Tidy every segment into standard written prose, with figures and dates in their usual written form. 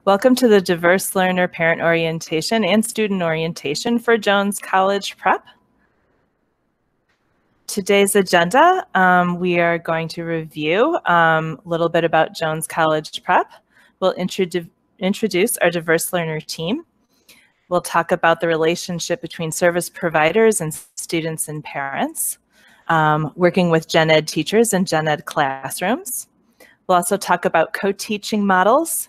Welcome to the Diverse Learner Parent Orientation and Student Orientation for Jones College Prep. Today's agenda, we are going to review a little bit about Jones College Prep. We'll introduce our diverse learner team. We'll talk about the relationship between service providers and students and parents, working with gen ed teachers in gen ed classrooms. We'll also talk about co-teaching models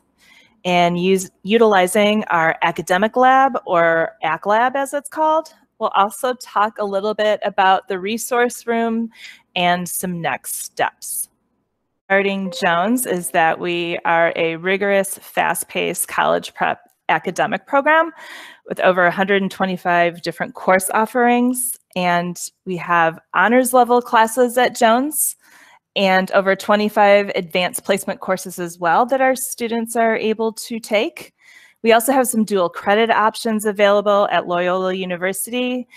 and utilizing our academic lab, or AC Lab as it's called. We'll also talk a little bit about the resource room and some next steps. Regarding Jones is that we are a rigorous, fast-paced college prep academic program with over 125 different course offerings, and we have honors level classes at Jones and over 25 advanced placement courses as well that our students are able to take. We also have some dual credit options available at Loyola University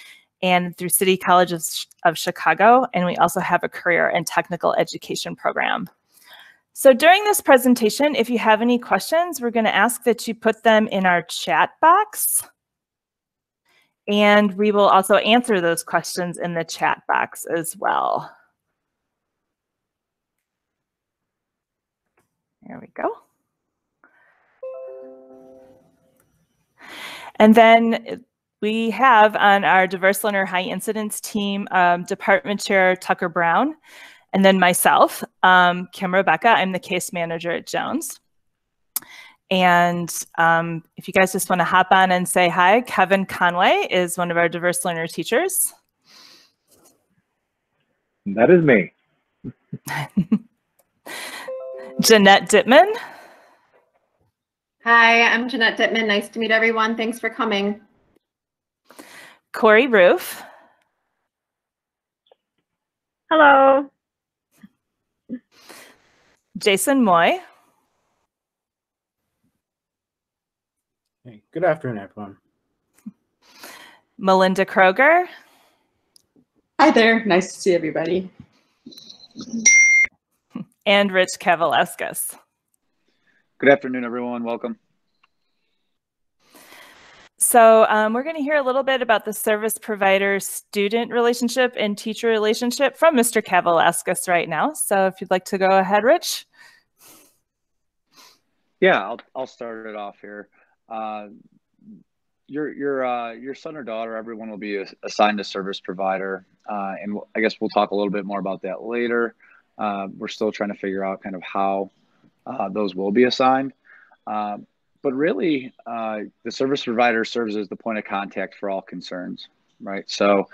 and through City College of Chicago, and we also have a career and technical education program. So during this presentation, if you have any questions, we're going to ask that you put them in our chat box, and we will also answer those questions in the chat box as well. There we go. And then we have on our Diverse Learner High Incidence team, Department Chair Tucker Brown, and then myself, Kim Rebecca. I'm the case manager at Jones. And if you guys just want to hop on and say hi, Kevin Conway is one of our Diverse Learner teachers. That is me. Jeanette Dittman. Hi, I'm Jeanette Dittman. Nice to meet everyone. Thanks for coming. Corey Roof. Hello. Jason Moy. Hey, good afternoon, everyone. Melinda Kroger. Hi there. Nice to see everybody. And Rich Kavalauskas. Good afternoon, everyone. Welcome. So we're going to hear a little bit about the service provider-student relationship and teacher relationship from Mr. Kavalauskas right now. So if you'd like to go ahead, Rich. Yeah, I'll start it off here. Your son or daughter, everyone will be assigned a service provider, and I guess we'll talk a little bit more about that later. We're still trying to figure out kind of how those will be assigned. But really, the service provider serves as the point of contact for all concerns, right? So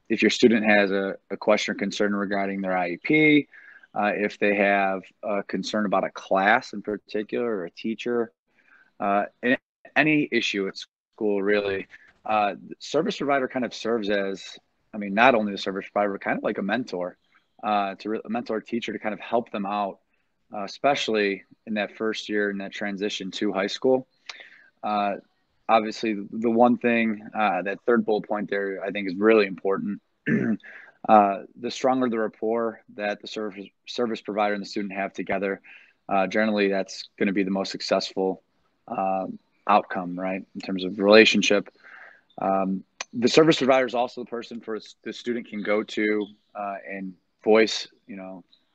if your student has a question or concern regarding their IEP, if they have a concern about a class in particular or a teacher, any issue at school, really, the service provider kind of serves as, I mean, not only the service provider, but kind of like a mentor, a mentor teacher to kind of help them out, especially in that first year in that transition to high school. Obviously, the one thing, that third bullet point there, I think is really important. The stronger the rapport that the service provider and the student have together, generally that's going to be the most successful outcome, right, in terms of relationship. The service provider is also the person for the student can go to and voice,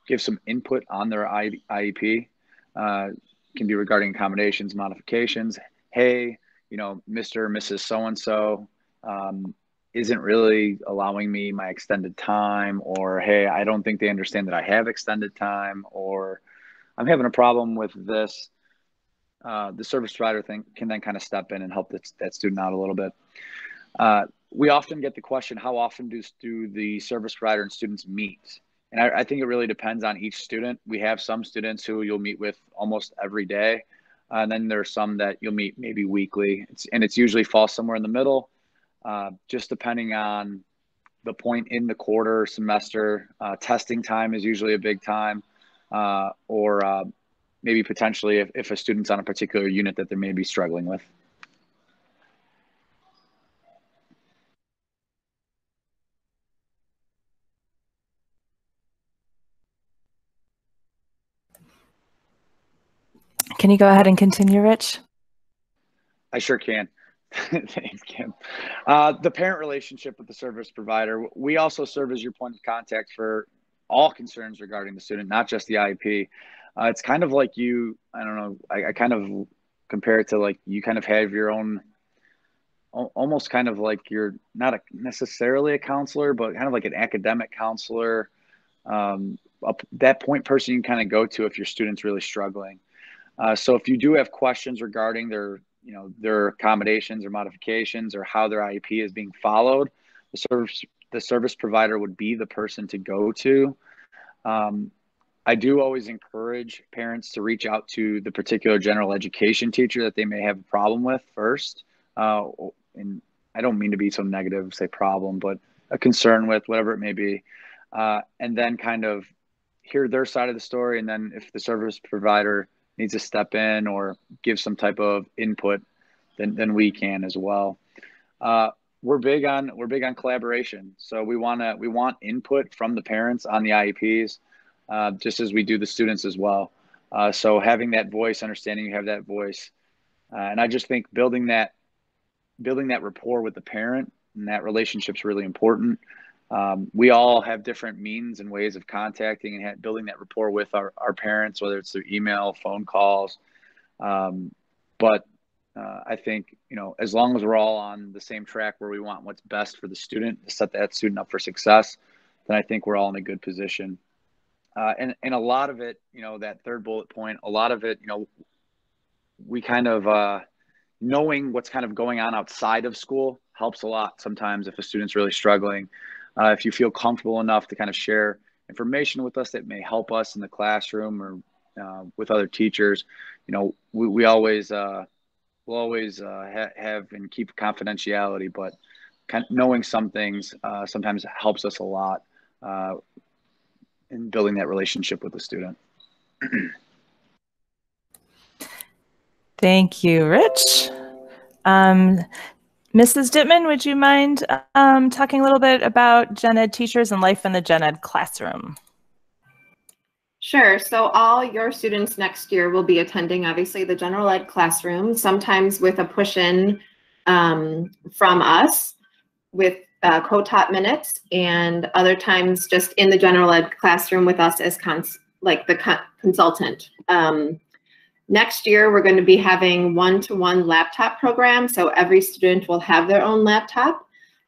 give some input on their IEP. Can be regarding accommodations, modifications. Hey, Mr. or Mrs. So-and-so isn't really allowing me my extended time, or hey, I don't think they understand that I have extended time, or I'm having a problem with this. The service provider can then kind of step in and help that student out a little bit. We often get the question, how often do the service provider and students meet? And I think it really depends on each student. We have some students who you'll meet with almost every day. And then there are some that you'll meet maybe weekly. It's usually falls somewhere in the middle, just depending on the point in the quarter, semester. Testing time is usually a big time, or maybe potentially if a student's on a particular unit that they may be struggling with. Can you go ahead and continue, Rich? I sure can. Thanks, Kim. The parent relationship with the service provider. We also serve as your point of contact for all concerns regarding the student, not just the IEP. It's kind of like I don't know, I kind of compare it to like you kind of have your own, almost kind of like you're not necessarily a counselor, but kind of like an academic counselor, that point person you can kind of go to if your student's really struggling. So if you do have questions regarding their accommodations or modifications or how their IEP is being followed, the service provider would be the person to go to. I do always encourage parents to reach out to the particular general education teacher that they may have a problem with first. And I don't mean to be so negative, say problem, but a concern with, whatever it may be. And then kind of hear their side of the story. And then if the service provider needs to step in or give some type of input, then we can as well. We're big on collaboration. So we want input from the parents on the IEPs, just as we do the students as well. So having that voice, understanding you have that voice, and I just think building that rapport with the parent and that relationship is really important. We all have different means and ways of contacting and building that rapport with our parents, whether it's through email, phone calls. But I think, as long as we're all on the same track where we want what's best for the student to set that student up for success, then I think we're all in a good position. And a lot of it, that third bullet point, a lot of it, we kind of, knowing what's kind of going on outside of school helps a lot sometimes if a student's really struggling. If you feel comfortable enough to kind of share information with us that may help us in the classroom or with other teachers, we always will always have and keep confidentiality, but kind of knowing some things sometimes helps us a lot in building that relationship with the student. Thank you, Rich. Mrs. Dittman, would you mind talking a little bit about gen ed teachers and life in the gen ed classroom? Sure. So all your students next year will be attending, obviously, the general ed classroom, sometimes with a push-in from us with co-taught minutes, and other times just in the general ed classroom with us as the consultant. Next year, we're going to be having one-to-one laptop program. So every student will have their own laptop.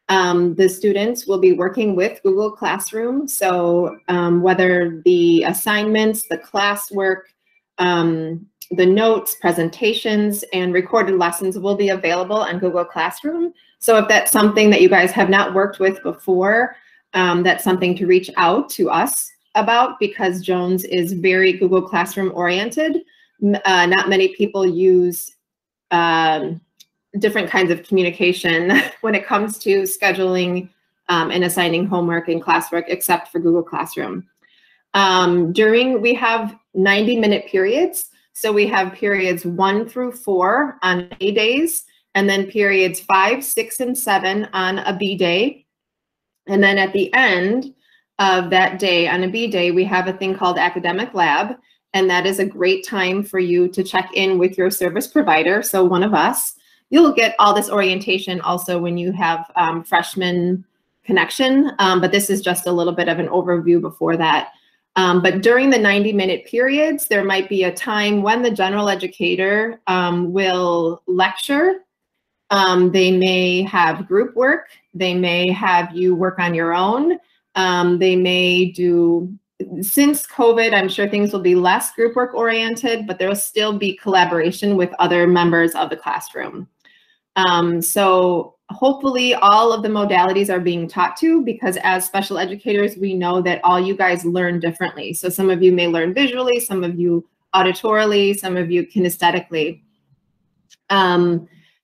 The students will be working with Google Classroom. So whether the assignments, the classwork, the notes, presentations, and recorded lessons will be available on Google Classroom. So if that's something that you guys have not worked with before, that's something to reach out to us about, because Jones is very Google Classroom oriented. Not many people use different kinds of communication when it comes to scheduling and assigning homework and classwork, except for Google Classroom. We have 90-minute periods. So we have periods 1 through 4 on A days, and then periods 5, 6, and 7 on a B day. And then at the end of that day, on a B day, we have a thing called Academic Lab. And that is a great time for you to check in with your service provider. So one of us, you'll get all this orientation also when you have freshman connection, but this is just a little bit of an overview before that. But during the 90-minute periods, there might be a time when the general educator will lecture. They may have group work. They may have you work on your own. They may do, since COVID, I'm sure things will be less group work oriented, but there will still be collaboration with other members of the classroom. So hopefully all of the modalities are being taught to, because as special educators, we know that all you guys learn differently. So some of you may learn visually, some of you auditorily, some of you kinesthetically.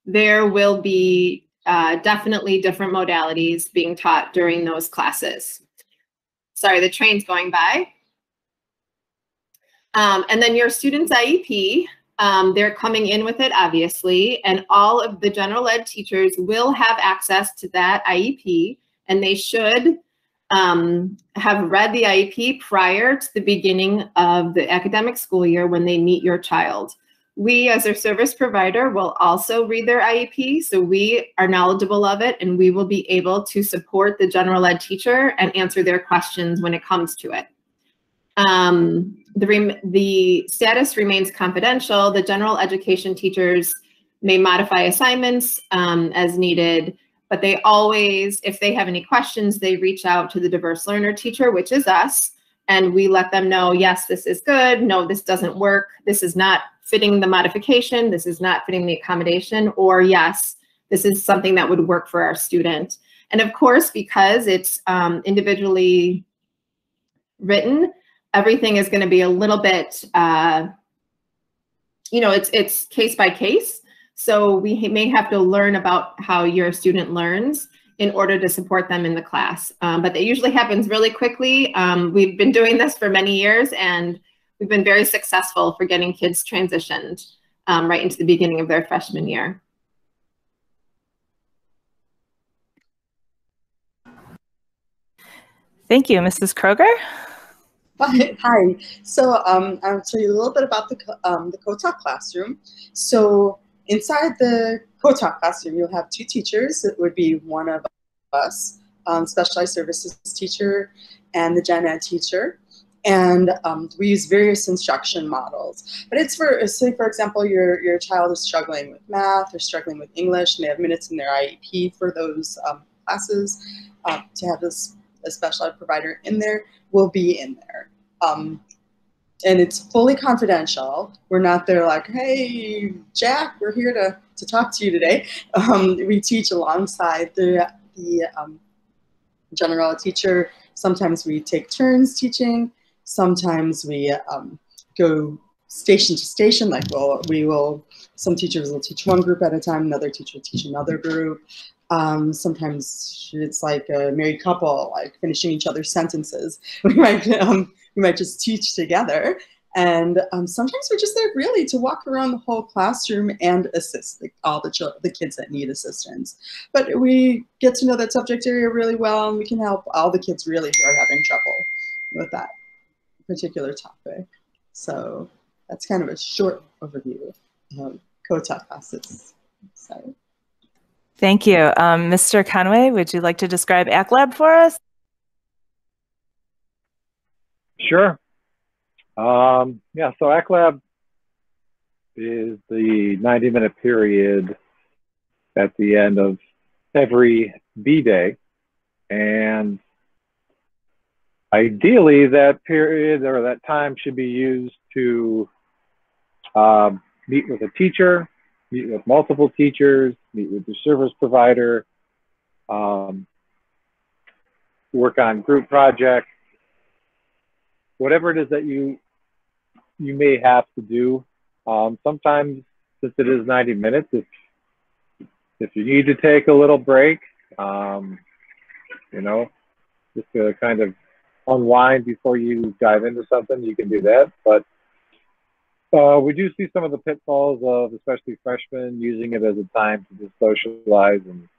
There will be definitely different modalities being taught during those classes. Sorry, the train's going by. And then your student's IEP, they're coming in with it, obviously, and all of the general ed teachers will have access to that IEP, and they should have read the IEP prior to the beginning of the academic school year when they meet your child. We, as their service provider, will also read their IEP, so we are knowledgeable of it, and we will be able to support the general ed teacher and answer their questions when it comes to it. The status remains confidential. The general education teachers may modify assignments as needed, but they always, if they have any questions, they reach out to the diverse learner teacher, which is us, and we let them know, yes, this is good. No, this doesn't work. This is not fitting the modification. This is not fitting the accommodation, or yes, this is something that would work for our student. And of course, because it's individually written, everything is going to be a little bit, it's case by case. So we may have to learn about how your student learns in order to support them in the class. But that usually happens really quickly. We've been doing this for many years, and we've been very successful for getting kids transitioned right into the beginning of their freshman year. Thank you, Mrs. Kroger. Hi. So I'll tell you a little bit about the KOTA Classroom. So inside the KOTA Classroom, you'll have two teachers. It would be one of us, specialized services teacher and the gen ed teacher. And we use various instruction models. But it's for, say for example, your child is struggling with math or struggling with English, and they have minutes in their IEP for those classes. To have a special ed provider in there will be in there. And it's fully confidential. We're not there like, hey, Jack, we're here to talk to you today. We teach alongside the general ed teacher. Sometimes we take turns teaching. Sometimes we go station to station. Like, some teachers will teach one group at a time. Another teacher will teach another group. Sometimes it's like a married couple, like finishing each other's sentences. We might just teach together. And sometimes we're just there really to walk around the whole classroom and assist all the kids that need assistance. But we get to know that subject area really well, and we can help all the kids really who are having trouble with that particular topic. So that's kind of a short overview of KOTA classes. So. Thank you. Mr. Conway, would you like to describe ACLAB for us? Sure. Yeah, so ACLAB is the 90-minute period at the end of every B day. And ideally, that period or that time should be used to meet with a teacher, meet with multiple teachers, meet with the service provider, work on group projects, whatever it is that you may have to do. Sometimes, since it is 90 minutes, if you need to take a little break, just to kind of unwind before you dive into something, you can do that. But we do see some of the pitfalls of especially freshmen using it as a time to just socialize and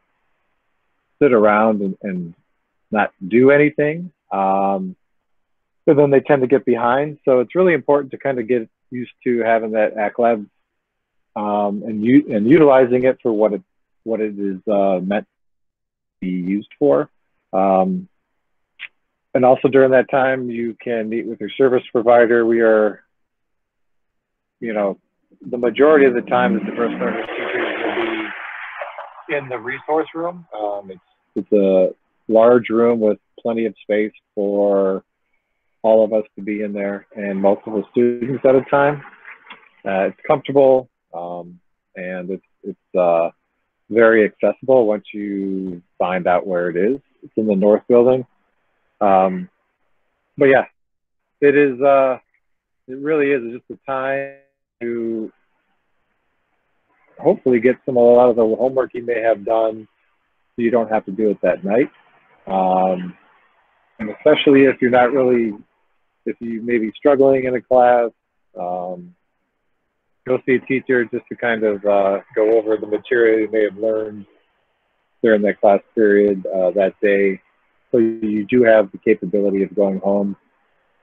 sit around and not do anything. So then they tend to get behind. So it's really important to kind of get used to having that ACLAB and utilizing it for what it is meant to be used for. And also during that time, you can meet with your service provider. We are, the majority of the time, the diverse learner teachers will be in the resource room. It's a large room with plenty of space for all of us to be in there and multiple students at a time. It's comfortable and it's very accessible once you find out where it is. It's in the North Building. But yeah, it is. It really is just a time to hopefully get a lot of the homework you may have done, so you don't have to do it that night. And especially if you're not really, if you may be struggling in a class, go see a teacher just to kind of go over the material you may have learned during that class period that day, so you do have the capability of going home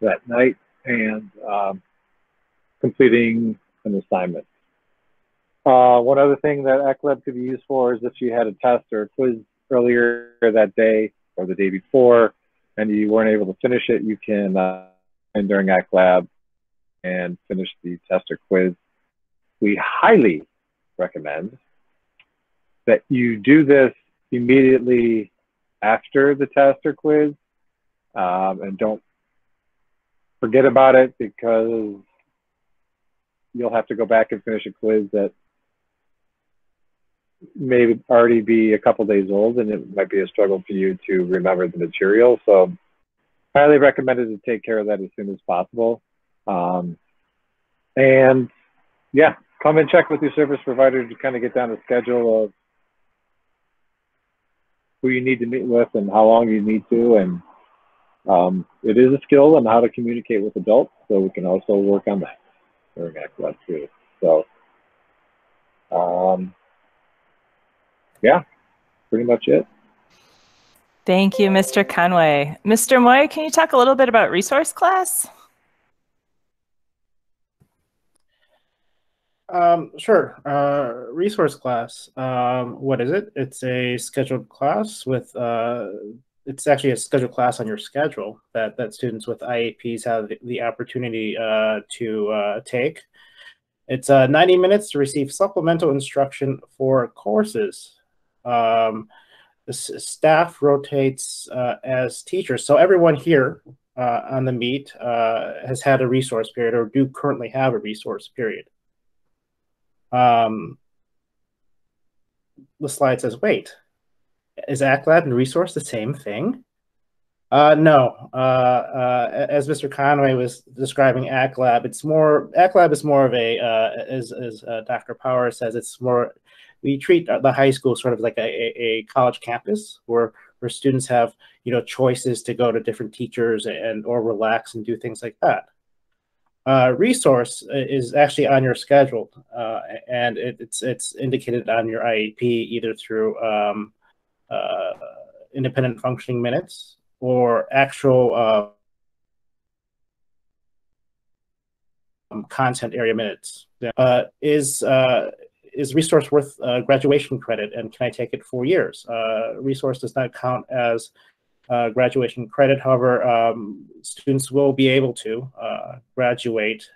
that night and completing an assignment. One other thing that ACLab could be used for is if you had a test or a quiz earlier that day or the day before and you weren't able to finish it, you can end during ACLab and finish the test or quiz. We highly recommend that you do this immediately after the test or quiz, and don't forget about it, because you'll have to go back and finish a quiz that may already be a couple days old, and it might be a struggle for you to remember the material. So highly recommended to take care of that as soon as possible. And yeah, come and check with your service provider to kind of get down the schedule of who you need to meet with and how long you need to. And it is a skill on how to communicate with adults, so we can also work on that during ACLab too. So yeah, pretty much it. Thank you, Mr. Conway. Mr. Moy, can you talk a little bit about resource class? Sure. Resource class. What is it? It's a scheduled class with, it's actually a scheduled class on your schedule that students with IEPs have the opportunity to take. It's 90 minutes to receive supplemental instruction for courses. The staff rotates as teachers. So everyone here on the meet has had a resource period or do currently have a resource period. The slide says, wait, is ACLab and resource the same thing? No. As Mr. Conway was describing ACLab, ACLab is more of a, as Dr. Power says, it's more, we treat the high school sort of like a college campus where students have, choices to go to different teachers or relax and do things like that. Resource is actually on your schedule, and it's indicated on your IEP either through independent functioning minutes or actual content area minutes. Is resource worth graduation credit, and can I take it 4 years? Resource does not count as graduation credit. However, students will be able to graduate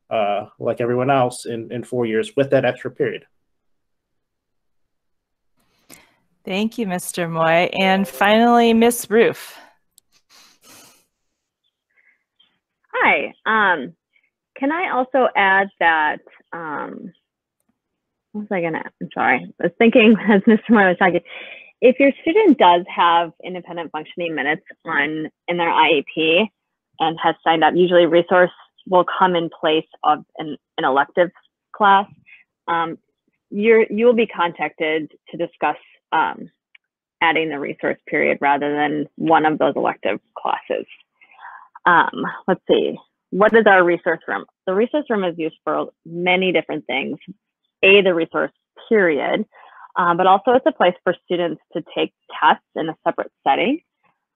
like everyone else in 4 years with that extra period. Thank you, Mr. Moy. And finally, Miss Roof. Hi. Can I also add that, what was I gonna, I'm sorry, I was thinking as Mr. Moy was talking, if your student does have independent functioning minutes in their IEP and has signed up, usually resource will come in place of an elective class. You will be contacted to discuss adding the resource period rather than one of those elective classes. Let's see, what is our resource room? The resource room is used for many different things. The resource period, but also it's a place for students to take tests in a separate setting.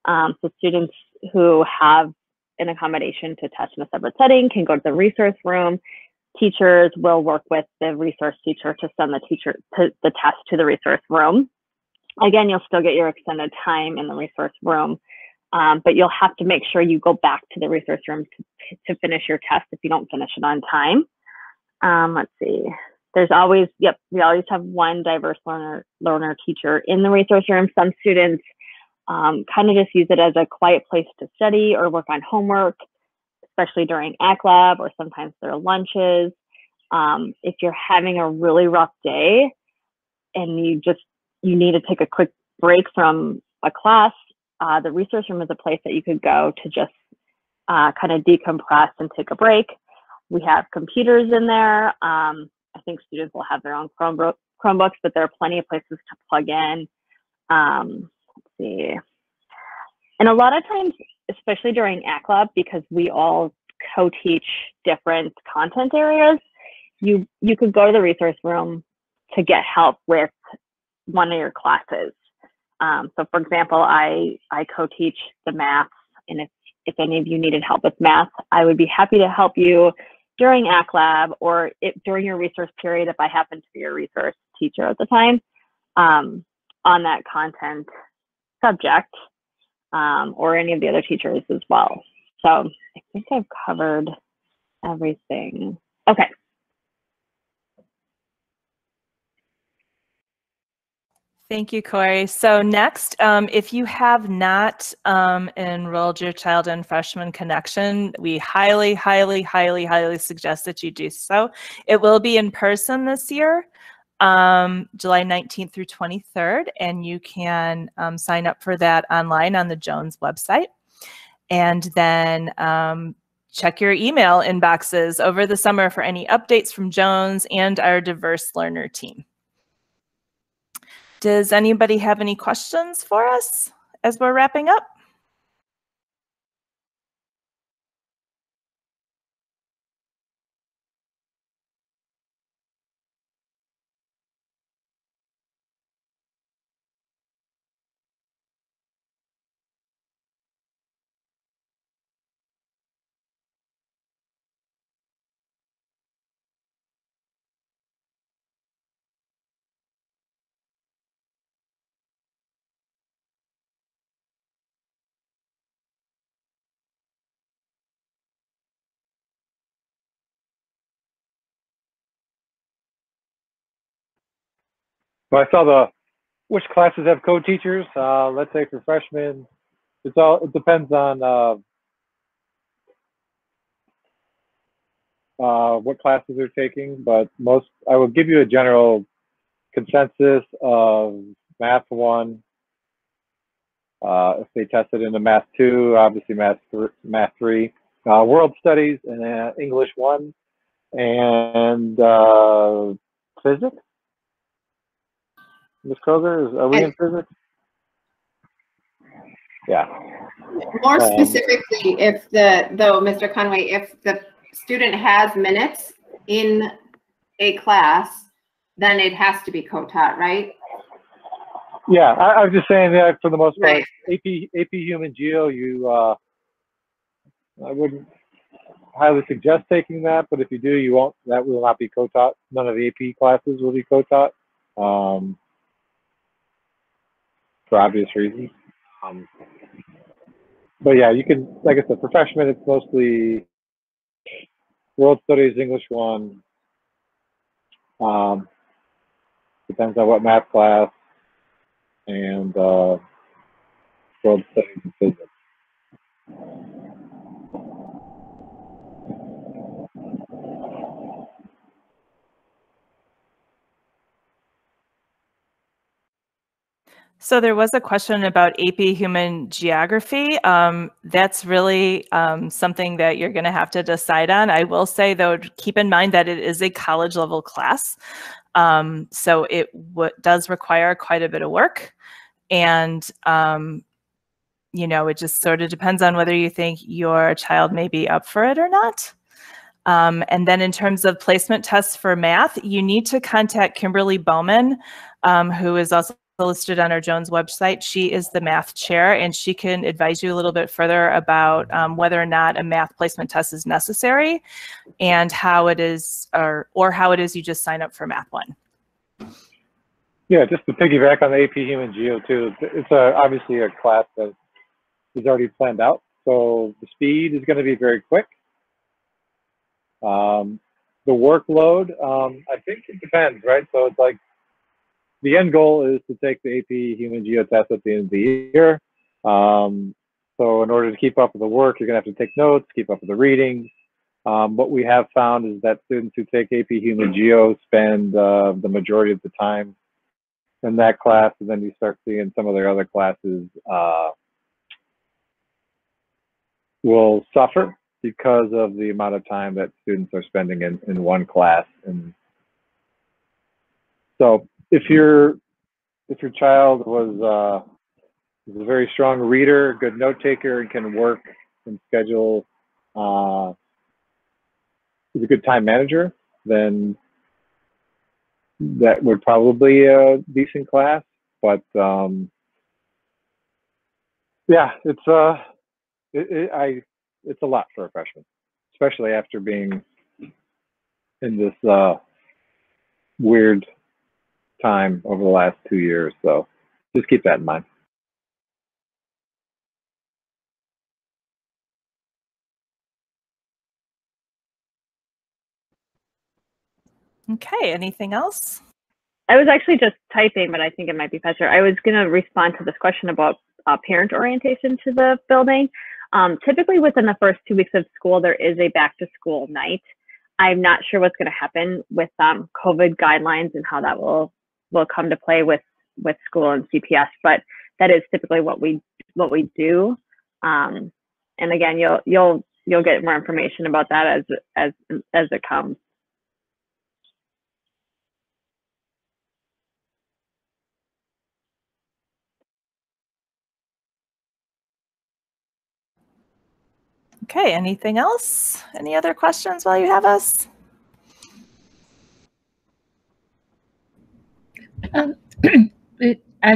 So students who have an accommodation to test in a separate setting can go to the resource room. Teachers will work with the resource teacher to send the test to the resource room. Again, you'll still get your extended time in the resource room, but you'll have to make sure you go back to the resource room to finish your test if you don't finish it on time. Let's see. There's always, we always have one diverse learner teacher in the resource room. Some students kind of just use it as a quiet place to study or work on homework, especially during ACLab or sometimes their lunches. If you're having a really rough day and you need to take a quick break from a class, the resource room is a place that you could go to just kind of decompress and take a break. We have computers in there. I think students will have their own Chromebooks, but there are plenty of places to plug in. Let's see. And a lot of times, especially during ACLab, because we all co-teach different content areas, you could go to the resource room to get help with one of your classes. So for example, I co-teach the math, and if any of you needed help with math, I would be happy to help you during ACT Lab, or during your resource period, if I happen to be your resource teacher at the time, on that content subject, or any of the other teachers as well. So I think I've covered everything. Okay. Thank you, Corey. So next, if you have not enrolled your child in Freshman Connection, we highly, highly, highly, highly suggest that you do so. It will be in person this year, July 19th through 23rd, and you can sign up for that online on the Jones website. And then check your email inboxes over the summer for any updates from Jones and our diverse learner team. Does anybody have any questions for us as we're wrapping up? Well, I saw which classes have co-teachers. Let's say for freshmen, it depends on what classes they're taking, but I will give you a general consensus of Math 1. If they tested into Math 2, obviously Math 3, World Studies, and English 1, and Physics. Ms. Kroger, are we in physics? Yeah. More specifically, Mr. Conway, if the student has minutes in a class, then it has to be co-taught, right? Yeah, I was just saying that for the most part, Right. AP Human Geo, I wouldn't highly suggest taking that, but if you do, that will not be co-taught. None of the AP classes will be co-taught, for obvious reasons. But yeah, you can, like I said, for freshmen, it's mostly World Studies, English 1. Depends on what math class, and World Studies and Physics. So there was a question about AP Human Geography. That's really something that you're going to have to decide on. I will say, though, keep in mind that it is a college level class. So it does require quite a bit of work. And, you know, it just sort of depends on whether you think your child may be up for it or not. And then in terms of placement tests for math, you need to contact Kimberly Bowman, who is also listed on our Jones website. She is the math chair, and she can advise you a little bit further about whether or not a math placement test is necessary and how it is, or how it is you just sign up for Math 1. Yeah, just to piggyback on the AP Human Geo too, it's obviously a class that is already planned out, so the speed is going to be very quick. The workload, I think it depends, right? So it's like the end goal is to take the AP Human Geo test at the end of the year. So in order to keep up with the work, you're going to have to take notes, keep up with the readings. What we have found is that students who take AP Human Geo spend the majority of the time in that class, and then you start seeing some of their other classes will suffer because of the amount of time that students are spending in one class. And so if your child was a very strong reader, good note taker, and can work and schedule, is a good time manager, then that would probably be a decent class. But yeah, it's a lot for a freshman, especially after being in this weird time over the last 2 years. So just keep that in mind. Okay, anything else? I was actually just typing, but I think it might be faster. I was going to respond to this question about parent orientation to the building. Typically within the first 2 weeks of school, there is a back to school night. I'm not sure what's going to happen with COVID guidelines and how that will come to play with school and CPS, but that is typically what we do. And again, you'll get more information about that as it comes. Okay, anything else? Any other questions while you have us? I'm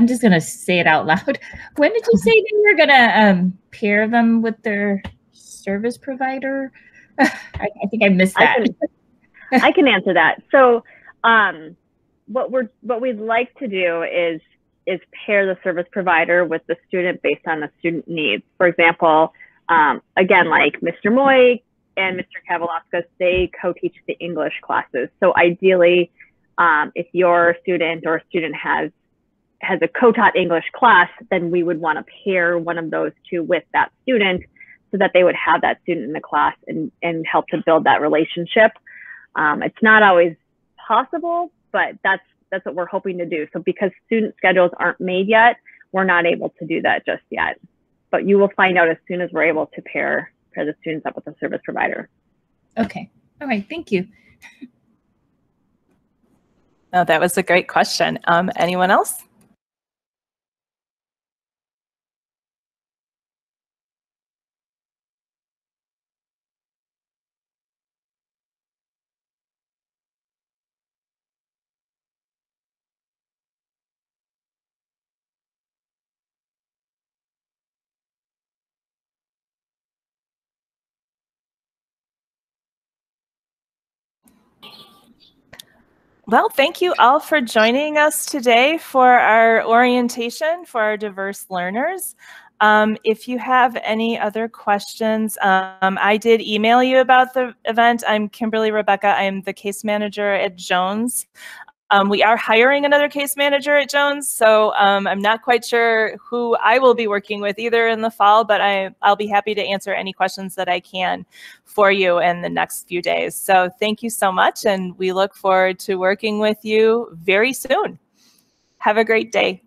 just going to say it out loud. When did you say that you were going to pair them with their service provider? I think I missed that. I can answer that. So what we'd like to do is pair the service provider with the student based on the student needs. For example, again, like Mr. Moy and Mr. Kavalauskas, they co-teach the English classes. So ideally, if your student or a student has a co-taught English class, then we would want to pair one of those two with that student so that they would have that student in the class and help to build that relationship. It's not always possible, but that's what we're hoping to do. So because student schedules aren't made yet, we're not able to do that just yet. But you will find out as soon as we're able to pair the students up with a service provider. Okay. All right. Thank you. Oh, that was a great question. Anyone else? Well, thank you all for joining us today for our orientation for our diverse learners. If you have any other questions, I did email you about the event. I'm Kimberly Rebecca. I am the case manager at Jones. We are hiring another case manager at Jones, so I'm not quite sure who I will be working with either in the fall, but I'll be happy to answer any questions that I can for you in the next few days. So thank you so much, and we look forward to working with you very soon. Have a great day.